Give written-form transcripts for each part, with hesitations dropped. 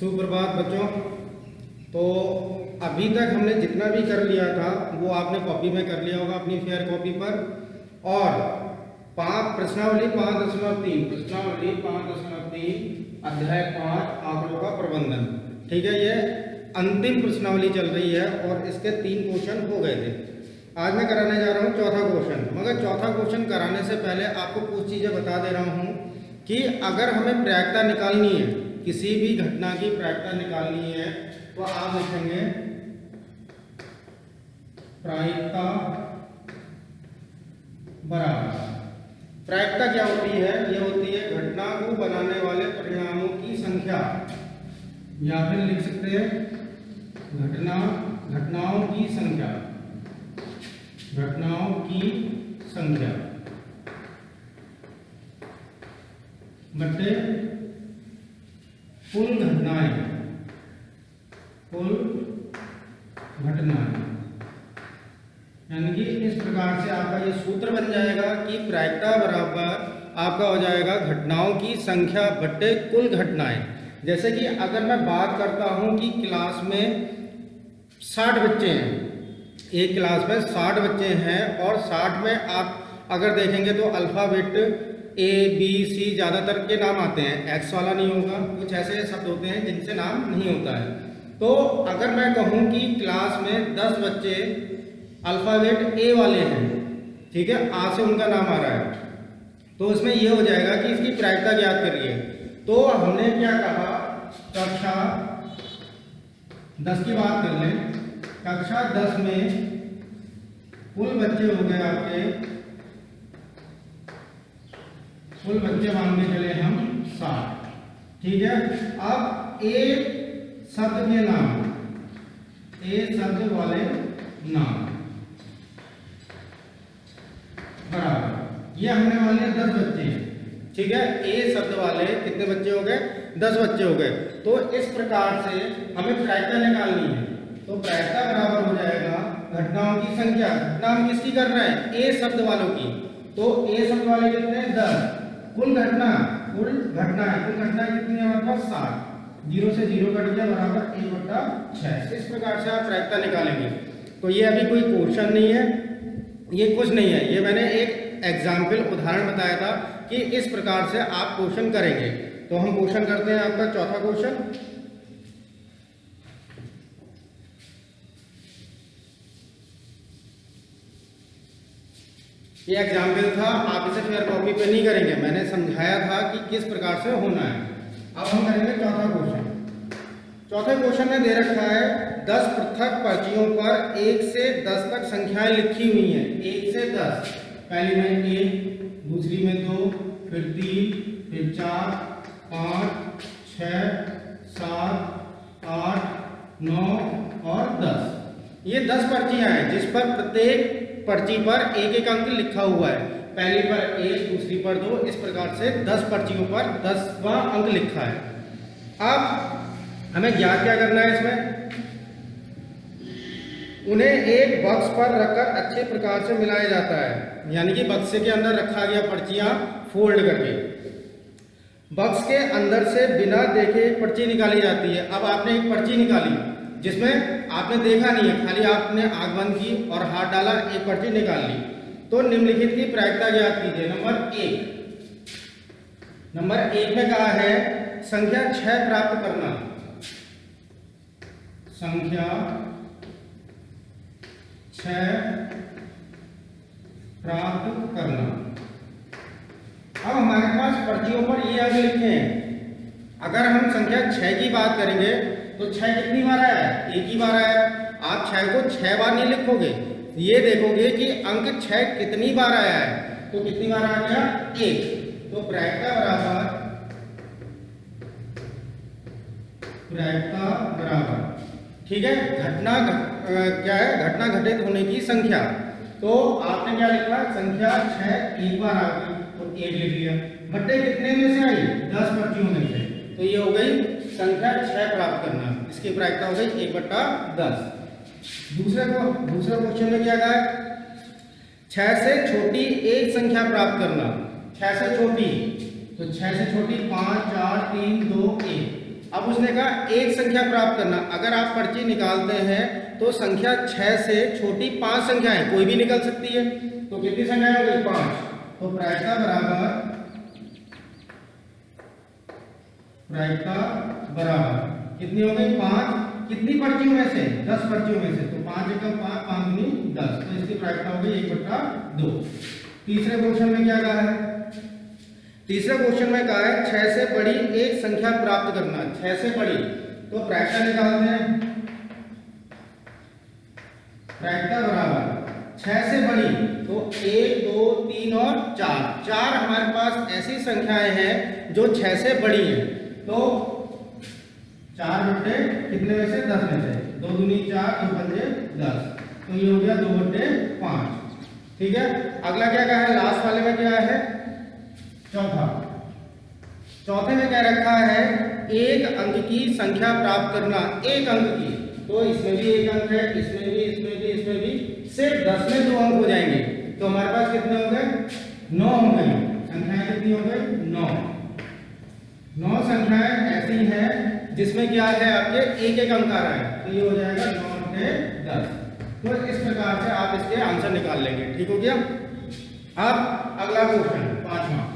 सुप्रभात बच्चों। तो अभी तक हमने जितना भी कर लिया था वो आपने कॉपी में कर लिया होगा अपनी फेयर कॉपी पर। और प्रश्नावली 5.3 अध्याय 5 आंकड़ों का प्रबंधन, ठीक है। ये अंतिम प्रश्नावली चल रही है और इसके 3 क्वेश्चन हो गए थे। आज मैं कराने जा रहा हूँ चौथा क्वेश्चन। मगर चौथा क्वेश्चन कराने से पहले आपको कुछ चीज़ें बता दे रहा हूँ कि अगर हमें प्रायिकता निकालनी है, किसी भी घटना की प्रायिकता निकालनी है, तो आप लिखेंगे प्रायिकता बराबर। प्रायिकता क्या होती है? ये होती है घटना को बनाने वाले परिणामों की संख्या, या फिर लिख सकते हैं घटनाओं की संख्या बटे कुल घटनाएं। यानी कि इस प्रकार से आपका ये सूत्र बन जाएगा कि प्रायिकता बराबर आपका हो जाएगा घटनाओं की संख्या बटे कुल घटनाएं। जैसे कि अगर मैं बात करता हूं कि क्लास में 60 बच्चे हैं, एक क्लास में 60 बच्चे हैं और 60 में आप अगर देखेंगे तो अल्फ़ाबेट ABC ज़्यादातर के नाम आते हैं, एक्स वाला नहीं होगा। कुछ ऐसे शब्द होते हैं जिनसे नाम नहीं होता है। तो अगर मैं कहूँ कि क्लास में 10 बच्चे अल्फ़ाबेट A वाले हैं, ठीक है, आ से उनका नाम आ रहा है, तो उसमें यह हो जाएगा कि इसकी प्रायिकता ज्ञात करिए। तो हमने क्या कहा, कक्षा 10 की बात कर लें। कक्षा 10 में कुल बच्चे हो गए आपके, कुल बच्चे मान के चले हम 60, ठीक है। अब A शब्द के नाम, A शब्द वाले नाम बराबर, ये हमने मान लिया 10 बच्चे, ठीक है। A शब्द वाले कितने बच्चे हो गए? 10 बच्चे हो गए। तो इस प्रकार से हमें प्रायिकता निकालनी है। तो प्रायिकता बराबर हो जाएगा घटनाओं की संख्या। घटना हम किसकी कर रहे हैं? A शब्द वालों की। तो A शब्द वाले कितने हैं? 10। कुल घटना कितनी है हमारे पास? 60। 0 से 0 कट गया, बराबर 1/6। इस प्रकार से आप प्रायिकता निकालेंगे। तो ये अभी कोई क्वेश्चन नहीं है, ये कुछ नहीं है, ये मैंने एक एग्जाम्पल उदाहरण बताया था कि इस प्रकार से आप क्वेश्चन करेंगे। तो हम क्वेश्चन करते हैं आपका चौथा क्वेश्चन। ये एग्जाम्पल था, आप इसे फेयर कॉपी पे नहीं करेंगे, मैंने समझाया था कि किस प्रकार से होना है। अब हम करेंगे चौथा क्वेश्चन। चौथे क्वेश्चन में दे रखा है 10 पृथक पर्चियों पर 1 से 10 तक संख्याएं लिखी हुई हैं। 1 से 10, पहली में 1, दूसरी में 2, फिर 3, फिर 4, 5, 6, 7, 8, 9 और 10। ये 10 पर्चियां हैं जिस पर प्रत्येक पर्ची पर एक एक अंक लिखा हुआ है। पहली पर 1, दूसरी पर 2, इस प्रकार से 10 पर्चियों पर 10वां अंक लिखा है। अब हमें ज्ञात क्या करना है इसमें? उन्हें एक बक्स पर रखकर अच्छे प्रकार से मिलाया जाता है। यानी कि बक्से के अंदर रखा गया पर्चियां फोल्ड करके बक्स के अंदर से बिना देखे एक पर्ची निकाली जाती है। अब आपने एक पर्ची निकाली जिसमें आपने देखा नहीं है, खाली आपने आंख बंद की और हाथ डाला, एक पर्ची निकाल ली। तो निम्नलिखित की प्रायिकता ज्ञात कीजिए। नंबर 1 में कहा है संख्या 6 प्राप्त करना। संख्या 6 प्राप्त करना। अब हमारे पास पर्चियों पर ये अंक लिखे हैं। अगर हम संख्या 6 की बात करेंगे तो 6 कितनी बार आया है? एक ही बार आया है। आप 6 को 6 बार नहीं लिखोगे, ये देखोगे कि अंक 6 कितनी बार आया है। तो कितनी बार आ गया? 1। तो प्रायिकता बराबर, ठीक है। घटना क्या है? घटना घटित होने की संख्या। तो आपने क्या लिखा? संख्या 6 एक बार आ गई तो 1 लिख लिया। बट्टे कितने में से आई? 10 पर्चियों में से। तो ये हो गई संख्या 6 प्राप्त करना। इसकी प्रायिकता हो गई 1/10। दूसरे क्वेश्चन में क्या कहा है? 6 से छोटी एक संख्या प्राप्त करना। 6 से छोटी, तो 6 से छोटी 5, 4, 3, 2, 1। अब अब उसने कहा एक संख्या प्राप्त करना। अगर आप पर्ची निकालते हैं तो संख्या 6 से छोटी 5 संख्याएं कोई भी निकल सकती है। तो कितनी संख्याएं हो गई? 5। तो प्रायिकता बराबर कितनी हो गई? 5। कितनी पर्चियों में से? 10 पर्चियों में से। तो 5 एकम 5, 5 दूनी 10। तो इसकी प्रायिकता हो गई 1/2। तीसरे क्वेश्चन में क्या कहा है? तीसरे क्वेश्चन में कहा है 6 से बड़ी एक संख्या प्राप्त करना। 6 से बड़ी, तो प्रायिकता निकालते हैं। प्रायिकता बराबर 6 से बड़ी, तो 1, 2, 3 और 4। 4 हमारे पास ऐसी संख्याएं हैं जो 6 से बड़ी हैं। तो 4 बटे कितने में से? 10 में से। 2 दूनी 4, 2 पंजे 10। तो ये हो गया 2/5। ठीक है। अगला क्या कहा है? लास्ट वाले में क्या है? चौथा। चौथे में क्या रखा है? एक अंक की संख्या प्राप्त करना। एक अंक की, तो इसमें भी एक अंक है, इसमें भी, इसमें भी, इसमें भी। सिर्फ 10 में 2 अंक हो जाएंगे। तो हमारे पास कितने हो गए? 9 हो गए। संख्याएं कितनी हो गई? 9। 9 संख्याएं ऐसी हैं जिसमें क्या है? आपके एक एक अंक आ रहा है। तो ये हो जाएगा 9 बटे 10। तो इस प्रकार से आप इसके आंसर निकाल लेंगे। ठीक हो गया। अब अगला क्वेश्चन 5वां।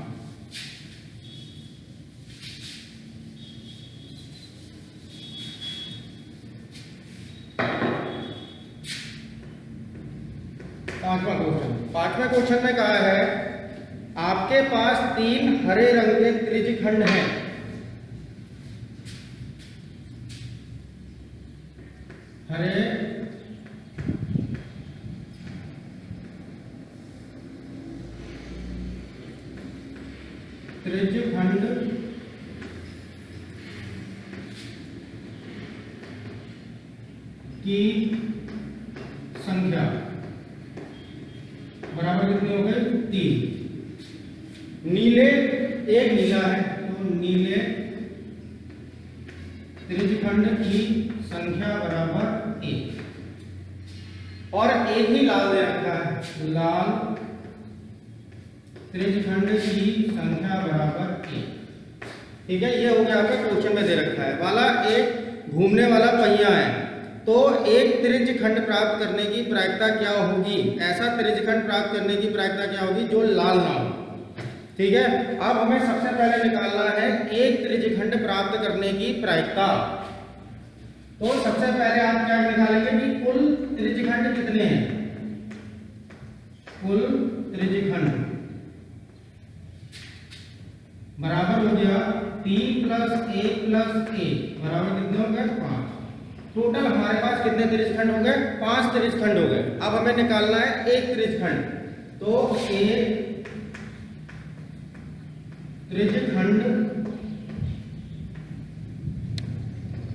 पांचवा क्वेश्चन में कहा है आपके पास 3 हरे रंग के त्रिज्यखंड हैं। हरे त्रिज्यखंड की संख्या बराबर कितनी हो गई? 3। नीले, एक नीला है, तो नीले त्रिज्यखंड की संख्या बराबर 1। और एक ही लाल दे रखा है। लाल त्रिज्यखंड की संख्या बराबर 1। ठीक है। ये हो गया आपका क्वेश्चन में दे रखा है वाला। एक घूमने वाला पहिया है, तो एक त्रिज्यखंड प्राप्त करने की प्रायिकता क्या होगी? ऐसा त्रिज्यखंड प्राप्त करने की प्रायिकता क्या होगी जो लाल ना हो। ठीक है। अब हमें सबसे पहले निकालना है एक त्रिज्यखंड प्राप्त करने की प्रायिकता। तो सबसे पहले आप क्या निकालेंगे कि कुल त्रिज्यखंड कितने हैं? कुल त्रिज्यखंड बराबर हो गया 3 + 1 + 1 बराबर कितने हो गए? 5। टोटल हमारे पास कितने त्रिज्यखंड हो गए? 5 त्रिज्यखंड हो गए। अब हमें निकालना है एक त्रिज्यखंड। तो एक त्रिज्यखंड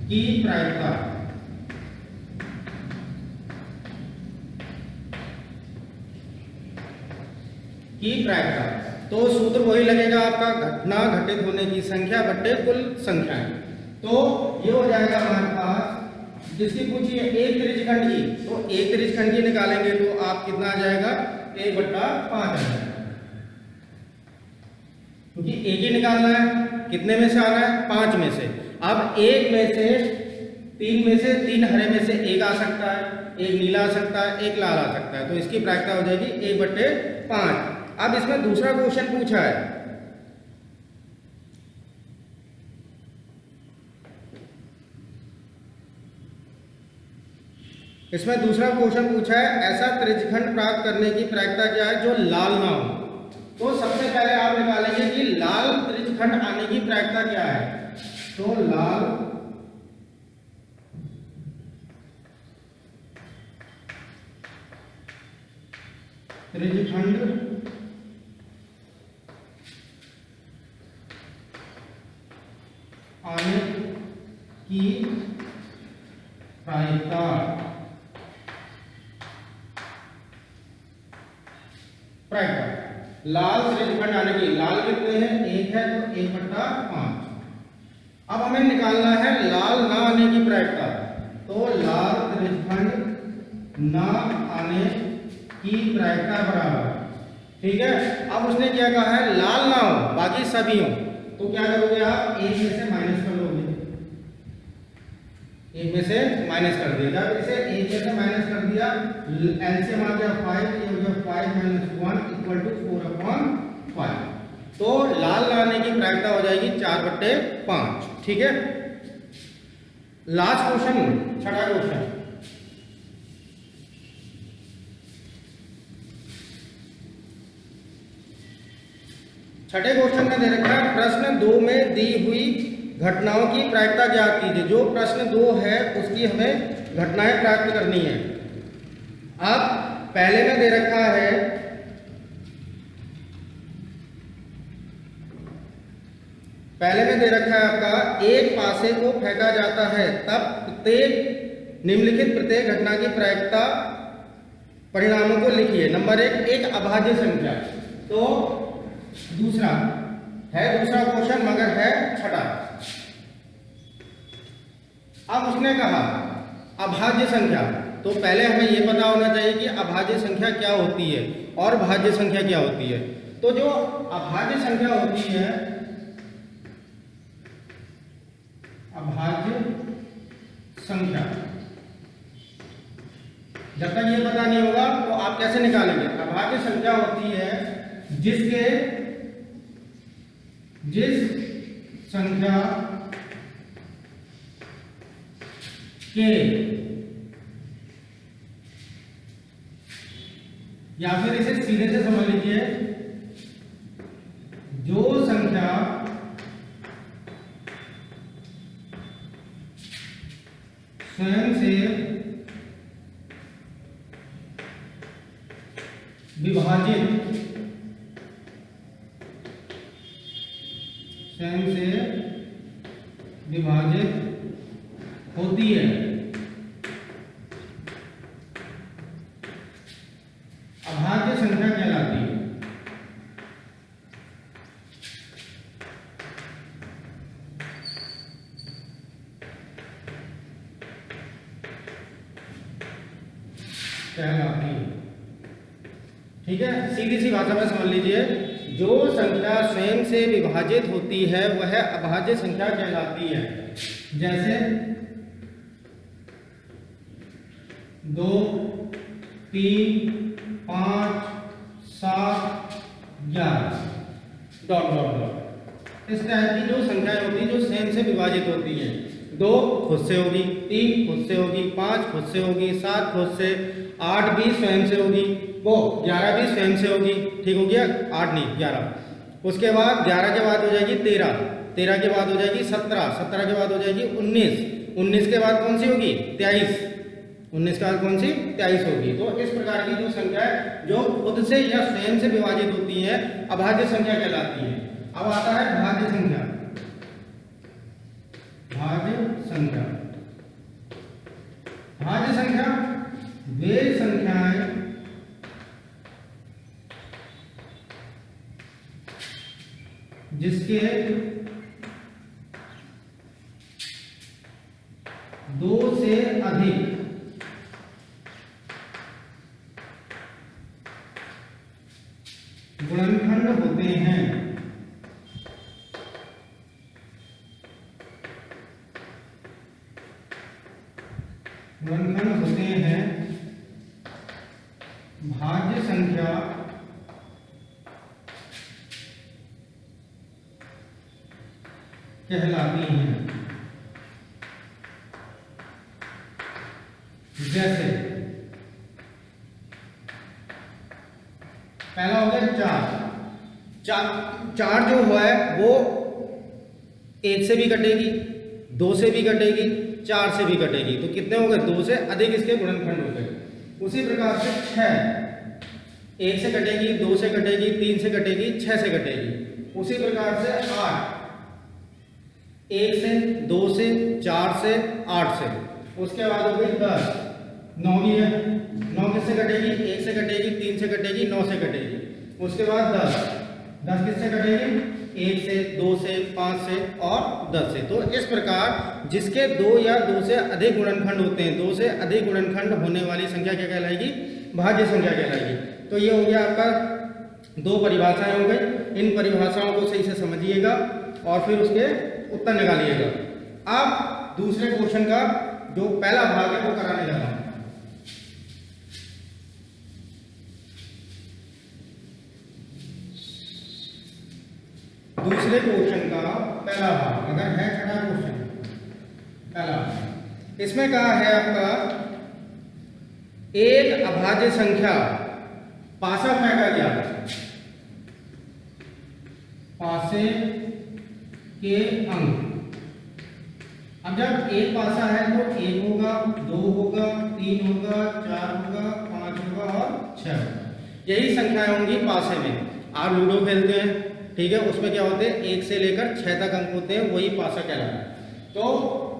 की प्रायिकता तो सूत्र वही लगेगा आपका, घटना घटित होने की संख्या बट्टे कुल संख्याएं। तो ये हो जाएगा हमारे पास, जिसकी पूछी है एक त्रिज्यखंड की, तो एक त्रिज्यखंड की निकालेंगे तो आप कितना आ जाएगा? 1/5 आ जाएगा, क्योंकि एक ही निकालना है। कितने में से आना है? 5 में से। अब एक में से 3 में से 3 हरे में से एक आ सकता है, एक नीला आ सकता है, एक लाल आ सकता है। तो इसकी प्रायिकता हो जाएगी 1/5। अब इसमें दूसरा क्वेश्चन पूछा है, ऐसा त्रिज्यखंड प्राप्त करने की प्रायिकता क्या है जो लाल ना हो। तो सबसे पहले आप निकालेंगे कि लाल त्रिज्यखंड आने की प्रायिकता क्या है। तो लाल त्रिज्यखंड आने की प्रायिकता लाल त्रिज्यखंड आने की, लाल कितने हैं? 1 है, तो 1/5। अब हमें निकालना है लाल ना आने की प्रायिकता। तो लाल त्रिज्यखंड ना आने की प्रायिकता बराबर, ठीक है। अब उसने क्या कहा है? लाल ना हो, बाकी सभी हो। तो क्या करोगे आप? 1 में से माइनस कर लोगे, एक में से माइनस कर दिया। जब इसे एक में से माइनस कर दिया, एलसीएम आ गया 5, ये हो गया 5 - 1 = 4/5। तो लाल लाने की प्रायिकता हो जाएगी 4/5। ठीक है। लास्ट क्वेश्चन, छठा क्वेश्चन। छठे क्वेश्चन में दे रखा है प्रश्न 2 में दी हुई घटनाओं की प्रायिकता ज्ञात कीजिए। जो प्रश्न 2 है उसकी हमें घटनाएं प्राप्त करनी है। अब पहले में दे रखा है आपका एक पासे को फेंका जाता है तब प्रत्येक निम्नलिखित प्रत्येक घटना की प्रायिकता परिणामों को लिखिए। नंबर 1 एक अभाज्य संख्या। तो दूसरा क्वेश्चन मगर है छठा। अब उसने कहा अभाज्य संख्या, तो पहले हमें यह पता होना चाहिए कि अभाज्य संख्या क्या होती है और भाज्य संख्या क्या होती है। तो जो अभाज्य संख्या होती है, अभाज्य संख्या, जब तक ये पता नहीं होगा तो आप कैसे निकालेंगे। अभाज्य संख्या होती है जिस संख्या के, या फिर इसे सीधे से समझ लीजिए, जो संख्या स्वयं से विभाजित होती है, अभाज्य संख्या कहलाती है। ठीक है, सीधी सी भाषा में समझ लीजिए, जो संख्या स्वयं से विभाजित होती है वह अभाज्य संख्या कहलाती है। जैसे 2, 3, 5, 7, 11 ... इस टाइप की जो संख्याएं होती है जो स्वयं से विभाजित होती हैं। 2 खुद से होगी, 3 खुद से होगी, 5 खुद से होगी, 7 खुद से, 8 भी स्वयं से होगी, वो 11 भी स्वयं से होगी। ठीक हो गया, 8 नहीं 11। उसके बाद 11 के बाद हो जाएगी 13, 13 के बाद हो जाएगी 17, 17 के बाद हो जाएगी 19, 19 के बाद कौन सी होगी 23, 19 के बाद कौन सी 23 होगी। तो इस प्रकार की जो संख्या है जो खुद से या स्वयं से विभाजित होती है अभाज्य संख्या कहलाती है। अब आता है भाज्य संख्या। भाज्य संख्या वे संख्याएं जिसके 2 से अधिक गुणनखंड होते हैं। भाज्य संख्या कहलाती हैं। जैसे पहला हो गया 4 जो है वो 1 से भी कटेगी, 2 से भी कटेगी, 4 से भी कटेगी। तो कितने हो गए 2 से अधिक इसके गुणनखंड हो गए। उसी प्रकार से 6 1 से कटेगी, 2 से कटेगी, 3 से कटेगी, 6 से कटेगी। उसी प्रकार से 8 1 से, 2 से, 4 से, 8 से। उसके बाद हो गई 10, 9 भी है, 9 किससे कटेगी 1 से कटेगी, 3 से कटेगी, 9 से कटेगी। उसके बाद 10 किससे कटेगी 1 से, 2 से, 5 से और 10 से। तो इस प्रकार जिसके 2 या 2 से अधिक गुणनखंड होते हैं, 2 से अधिक गुणनखंड होने वाली संख्या क्या कहलाएगी भाज्य संख्या कहलाएगी। तो ये हो गया आपका 2 परिभाषाएं हो गई। इन परिभाषाओं को सही से समझिएगा और फिर उसके उत्तर निकालिएगा। अब दूसरे क्वेश्चन का जो पहला भाग है वो कराने जा रहा हूं। दूसरे क्वेश्चन का पहला भाग, अगर है छठा क्वेश्चन, पहला भाग इसमें कहा है आपका एक अभाज्य संख्या पासा फेंका गया, पासे के अंक। अब जब एक पासा है तो 1 होगा, 2 होगा, 3 होगा, 4 होगा, 5 होगा और 6 होगा। यही संख्याएं होंगी पासे में। आप लूडो खेलते हैं, ठीक है, उसमें क्या होते हैं 1 से लेकर 6 तक अंक होते हैं, वही पासा कहलाता है। तो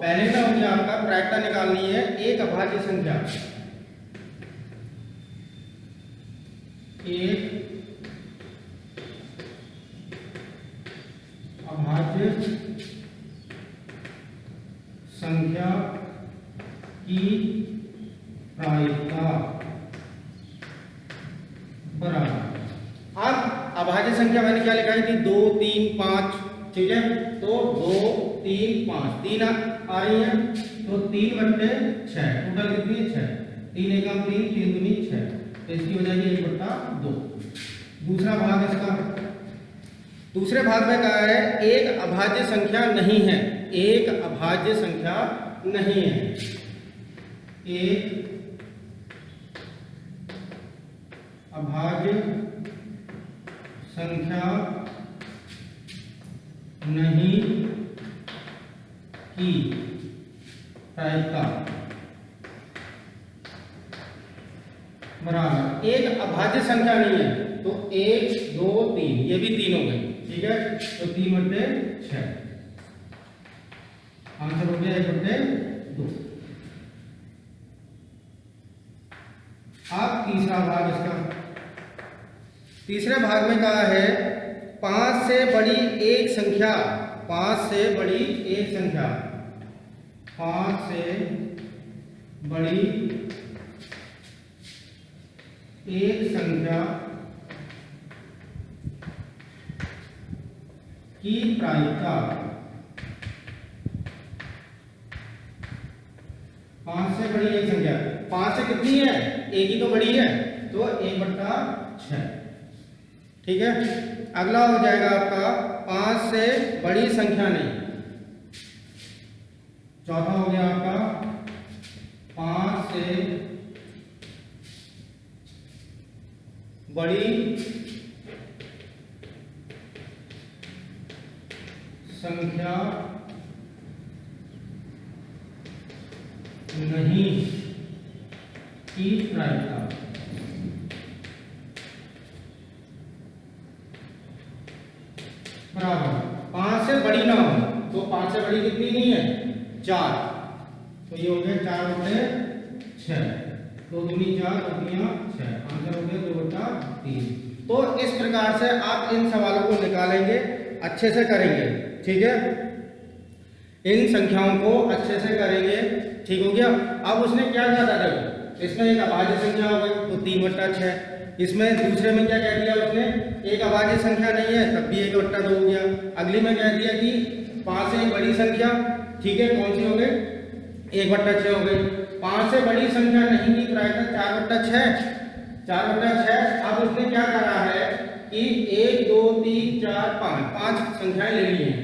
पहले का मुझे आपका प्रायिकता निकालनी है एक अभाज्य संख्या, एक अभाज्य संख्या की प्रायिकता बराबर। अब अभाज्य संख्या मैंने क्या लिखाई थी 2, 3, 5, ठीक है, तो 2, 3, 5 3 आ रही है, तो 3/6 टोटल कितनी है 6, 3 एकम 3, 3 दूनी 6, तो इसकी हो जाएगी 1/2। दूसरा भाग इसका, दूसरे भाग में कहा है एक अभाज्य संख्या नहीं है, एक अभाज्य संख्या नहीं है, एक अभाज्य संख्या नहीं की प्रायिकता बराबर। एक अभाज्य संख्या नहीं है तो 1, 2, 3, ये भी 3 हो गई, ठीक है, तो 3/6 आंसर हो गया 1/2। अब तीसरा भाग इसका, तीसरे भाग में कहा है 5 से बड़ी एक संख्या, 5 से बड़ी एक संख्या, 5 से बड़ी एक संख्या की प्रायिकता, 5 से बड़ी एक संख्या, 5 से कितनी है, एक ही तो बड़ी है, तो 1/6, ठीक है। अगला हो जाएगा आपका 5 से बड़ी संख्या नहीं, चौथा हो गया आपका 5 से बड़ी संख्या नहीं की प्रायिकता बराबर। 5 से बड़ी ना हो तो 5 से बड़ी कितनी नहीं है 4, तो ये हो गया 4/6, 2 दूनी 4, 2 दूनिया 6, आंसर हो गया 2/3। तो इस प्रकार से आप इन सवालों को निकालेंगे, अच्छे से करेंगे, ठीक है, इन संख्याओं को अच्छे से करेंगे, ठीक हो गया। अब उसने क्या कहा था, देखो इसमें एक अभाज्य संख्या हो गई तो 3/6, इसमें दूसरे में क्या कह दिया उसने, एक अभाज्य संख्या नहीं है तब भी 1/2 हो गया। अगली में कह दिया कि 5 से बड़ी संख्या, ठीक है, कौन सी हो गई 1/6 हो गई। 5 से बड़ी संख्या नहीं की प्रायिकता 4/6, 4/6। अब उसने क्या करा है कि 1, 2, 3, 4, 5 संख्याएं ले ली हैं,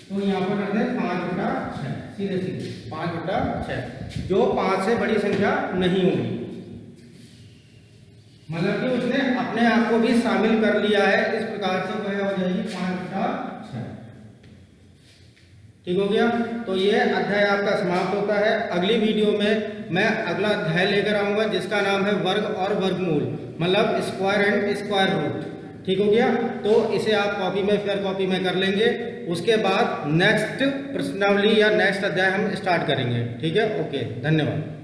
तो यहाँ पर रख दें 5/6, सीधे सीधे 5/6, जो 5 से बड़ी संख्या नहीं होगी, मतलब कि उसने अपने आप को भी शामिल कर लिया है। इस प्रकार से वह हो जाएगी 5/6, ठीक हो गया। तो ये अध्याय आपका समाप्त होता है। अगली वीडियो में मैं अगला अध्याय लेकर आऊंगा जिसका नाम है वर्ग और वर्गमूल, मतलब स्क्वायर एंड स्क्वायर रूट, ठीक हो गया। तो इसे आप कॉपी में, फेयर कॉपी में कर लेंगे। उसके बाद नेक्स्ट प्रश्नावली या नेक्स्ट अध्याय हम स्टार्ट करेंगे, ठीक है। ओके, धन्यवाद।